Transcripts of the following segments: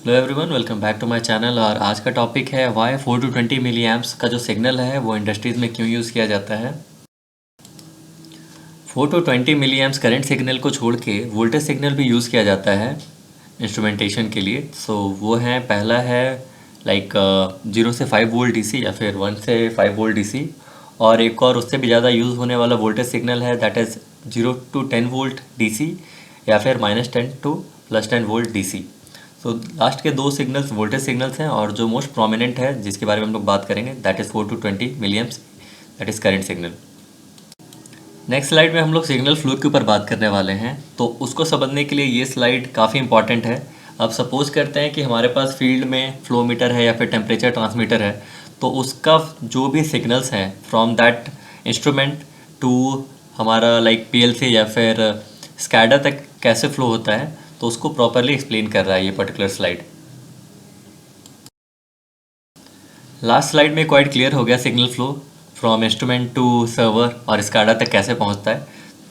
Hello everyone, welcome back to my channel. और आज का टॉपिक है वाई 4 to 20 मिली एम्प्स का जो सिग्नल है वो इंडस्ट्रीज़ में क्यों यूज़ किया जाता है। 4 to 20 milli amps current signal को छोड़ के वोल्टेज सिग्नल भी यूज़ किया जाता है इंस्ट्रूमेंटेशन के लिए। सो वो है, पहला है लाइक 0 से 5 वोल्ट डीसी या फिर 1 से 5 वोल्ट डीसी। और एक और उससे भी ज़्यादा यूज़ होने वाला वोल्टेज सिग्नल है, that is 0 to 10 volt DC या फिर -10 to +10 volt DC. So last के दो सिग्नल्स वोल्टेज सिग्नल्स हैं, और जो मोस्ट प्रोमिनेंट है जिसके बारे में हम लोग बात करेंगे that is 4 to 20 milli amps, that is current signal. Next slide में हम लोग सिग्नल फ्लो के ऊपर बात करने वाले हैं, तो उसको समझने के लिए ये स्लाइड काफ़ी इंपॉर्टेंट है। अब सपोज करते हैं कि हमारे पास फील्ड में फ्लो मीटर है या फिर टेम्परेचर ट्रांसमीटर है, तो उसका जो भी सिग्नल्स हैं फ्रॉम दैट इंस्ट्रूमेंट टू हमारा लाइक पीएलसी या फिर स्कैडा तक कैसे फ्लो होता है, तो उसको प्रॉपरली एक्सप्लेन कर रहा है ये पर्टिकुलर स्लाइड। लास्ट स्लाइड में क्वाइट क्लियर हो गया signal flow from instrument to server और स्काडा तक कैसे पहुंचता है।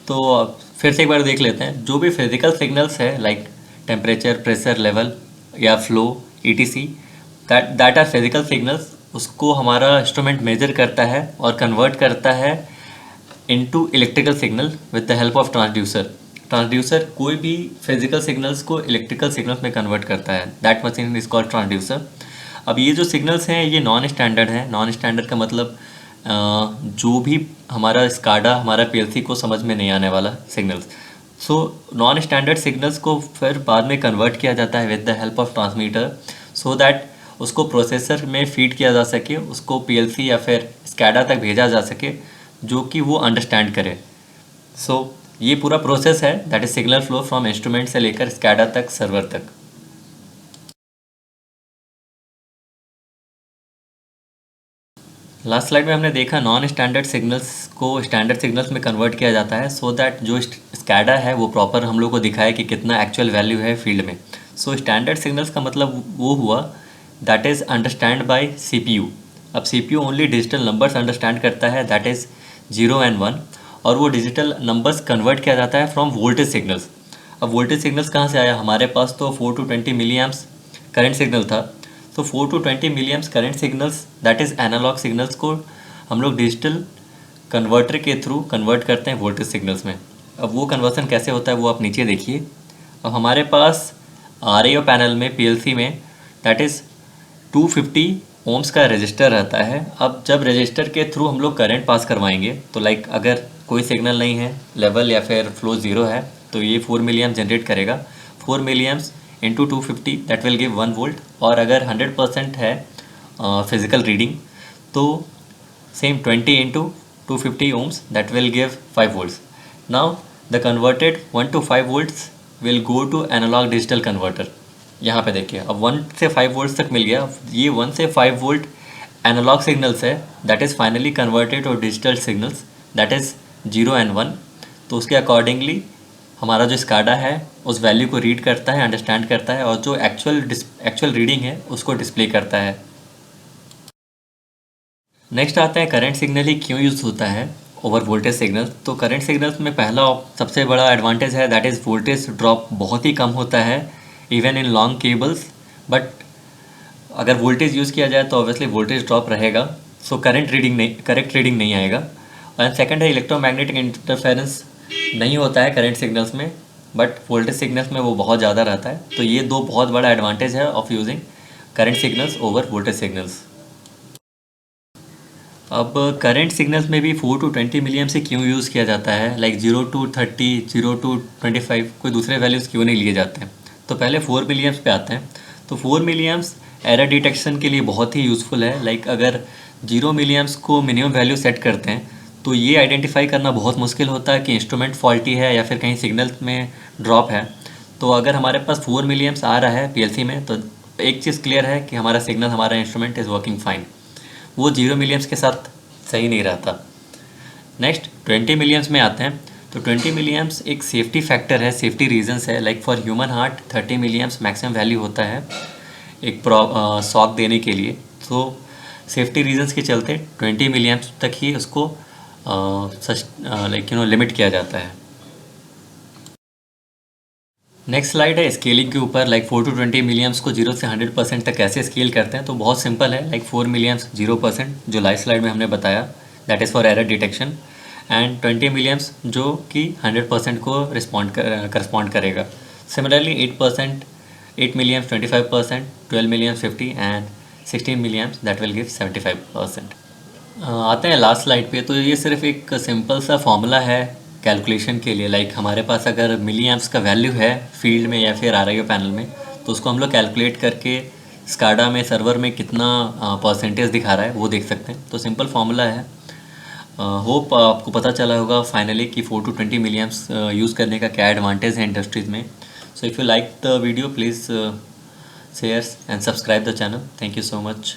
तो फिर से एक बार देख लेते हैं, जो भी फिजिकल सिग्नल्स है लाइक टेम्परेचर, प्रेशर लेवल या flow ETC, that are physical signals, उसको हमारा इंस्ट्रूमेंट मेजर करता है और कन्वर्ट करता है into electrical signal with the help of transducer. Transducer कोई भी फिजिकल सिग्नल्स को इलेक्ट्रिकल सिग्नल्स में कन्वर्ट करता है, that machine is called transducer. अब ये जो सिग्नल्स हैं ये नॉन स्टैंडर्ड हैं। नॉन स्टैंडर्ड का मतलब जो भी हमारा स्काडा, हमारा पीएलसी को समझ में नहीं आने वाला signals. So non standard signals को फिर बाद में कन्वर्ट किया जाता है with the help of transmitter, so that उसको प्रोसेसर में फीड किया जा सके, उसको पीएलसी या फिर स्कैडा तक भेजा जा सके जो कि वो अंडरस्टैंड करे। सो ये पूरा प्रोसेस है, that is signal flow from instrument से लेकर स्कैडा तक, सर्वर तक। लास्ट स्लाइड में हमने देखा नॉन स्टैंडर्ड सिग्नल्स को स्टैंडर्ड सिग्नल्स में कन्वर्ट किया जाता है, सो दैट जो स्कैडा है वो प्रॉपर हम लोग को दिखाए कि कितना एक्चुअल वैल्यू है फील्ड में। सो स्टैंडर्ड सिग्नल्स का मतलब वो हुआ that is understand by CPU. अब CPU only digital numbers understand करता है, दैट इज़ 0 and 1, और वो डिजिटल नंबर्स कन्वर्ट किया जाता है फ्रॉम वोल्टेज सिग्नल्स। अब वोल्टेज सिग्नल्स कहाँ से आया, हमारे पास तो 4 to 20 milli amps current signal था। तो 4 to 20 milli amps current signals, that is analog signals को हम लोग डिजिटल कन्वर्टर के थ्रू कन्वर्ट करते हैं वोल्टेज सिग्नल्स में। अब वो कन्वर्सन कैसे होता है वो आप नीचे देखिए। अब हमारे पास आरएओ पैनल में, पीएलसी में, दैट इज़ 250 ओम्स का रजिस्टर रहता है। अब जब रजिस्टर के थ्रू हम लोग करंट पास करवाएंगे, तो लाइक अगर कोई सिग्नल नहीं है, लेवल या फिर फ्लो ज़ीरो है, तो ये 4 मिली एम्प्स जनरेट करेगा। 4 milli amps into 250 that will give 1 volt. और अगर 100% है फिजिकल रीडिंग, तो same 20 into 250 ohms that will give 5 volts. Now the converted 1 to 5 volts will go to analog digital converter. यहाँ पे देखिए, अब 1 से 5 वोल्ट तक मिल गया। ये 1 से 5 वोल्ट एनालॉग सिग्नल्स है, that is finally converted to digital signals, that is 0 and 1। तो उसके अकॉर्डिंगली हमारा जो स्काडा है उस वैल्यू को रीड करता है, अंडरस्टैंड करता है, और जो एक्चुअल रीडिंग है उसको डिस्प्ले करता है। नेक्स्ट आता है करंट सिग्नल ही क्यों यूज़ होता है ओवर वोल्टेज सिग्नल। तो करंट सिग्नल्स में पहला सबसे बड़ा एडवांटेज है, दैट इज़ वोल्टेज ड्रॉप बहुत ही कम होता है even in long cables. But अगर वोल्टेज यूज़ किया जाए तो ऑब्वियसली वोल्टेज ड्रॉप रहेगा, सो करेक्ट रीडिंग नहीं आएगा। और सेकंड है इलेक्ट्रोमैग्नेटिक इंटरफेरेंस नहीं होता है करंट सिग्नल्स में, बट वोल्टेज सिग्नल्स में वो बहुत ज़्यादा रहता है। तो ये दो बहुत बड़ा एडवांटेज है of using current signals over voltage signals. अब करंट सिग्नल्स में भी 4 to 20 मिलियम से क्यों यूज़ किया जाता है, लाइक 0 to 30, 0 to 25, कोई दूसरे वैल्यूज़ क्यों नहीं लिए जाते हैं। तो पहले 4 मिलियम्स पे आते हैं। तो 4 मिलियम्स एरर डिटेक्शन के लिए बहुत ही यूज़फुल है। लाइक अगर 0 मिलियम्स को मिनिमम वैल्यू सेट करते हैं, तो ये आइडेंटिफाई करना बहुत मुश्किल होता है कि इंस्ट्रूमेंट फॉल्टी है या फिर कहीं सिग्नल में ड्रॉप है। तो अगर हमारे पास 4 मिलियम्स आ रहा है पीएलसी में, तो एक चीज़ क्लियर है कि हमारा सिग्नल, हमारा इंस्ट्रूमेंट इज़ वर्किंग फाइन। वो 0 मिलियम्स के साथ सही नहीं रहता। नेक्स्ट 20 मिलियम्स में आते हैं। तो 20 मिलियम्स एक सेफ्टी फैक्टर है, सेफ्टी रीजंस है। Like for human heart 30 millions maximum value होता है एक शॉक देने के लिए। तो सेफ्टी रीजंस के चलते 20 मिलियम्स तक ही उसको लाइक लिमिट किया जाता है। नेक्स्ट स्लाइड है स्केलिंग के ऊपर, लाइक 4 to 20 मिलियम्स को 0 से 100% तक कैसे स्केल करते हैं। तो बहुत सिंपल है, लाइक 4 मिलियम्स 0%, जो लास्ट स्लाइड में हमने बताया, that is for error detection, and 20 millions जो कि 100% को करस्पॉन्ड करेगा। Similarly 8%, 8 millions 25%, 12 millions 50 and 16 millions that will give 75%। आते हैं लास्ट स्लाइड पे। तो ये सिर्फ एक सिंपल सा फॉर्मूला है कैलकुलेशन के लिए, लाइक हमारे पास अगर मिली एम्प्स का वैल्यू है फील्ड में या फिर आरआईओ पैनल में, तो उसको हम लोग कैलकुलेट करके स्काडा में सर्वर में कितना परसेंटेज दिखा रहा है वो देख सकते हैं। तो सिंपल फार्मूला है। होप आपको पता चला होगा फाइनली कि 4 to 20 मिलियम्स यूज़ करने का क्या एडवांटेज है इंडस्ट्रीज़ में। So if you like the video please share and subscribe the channel. Thank you so much.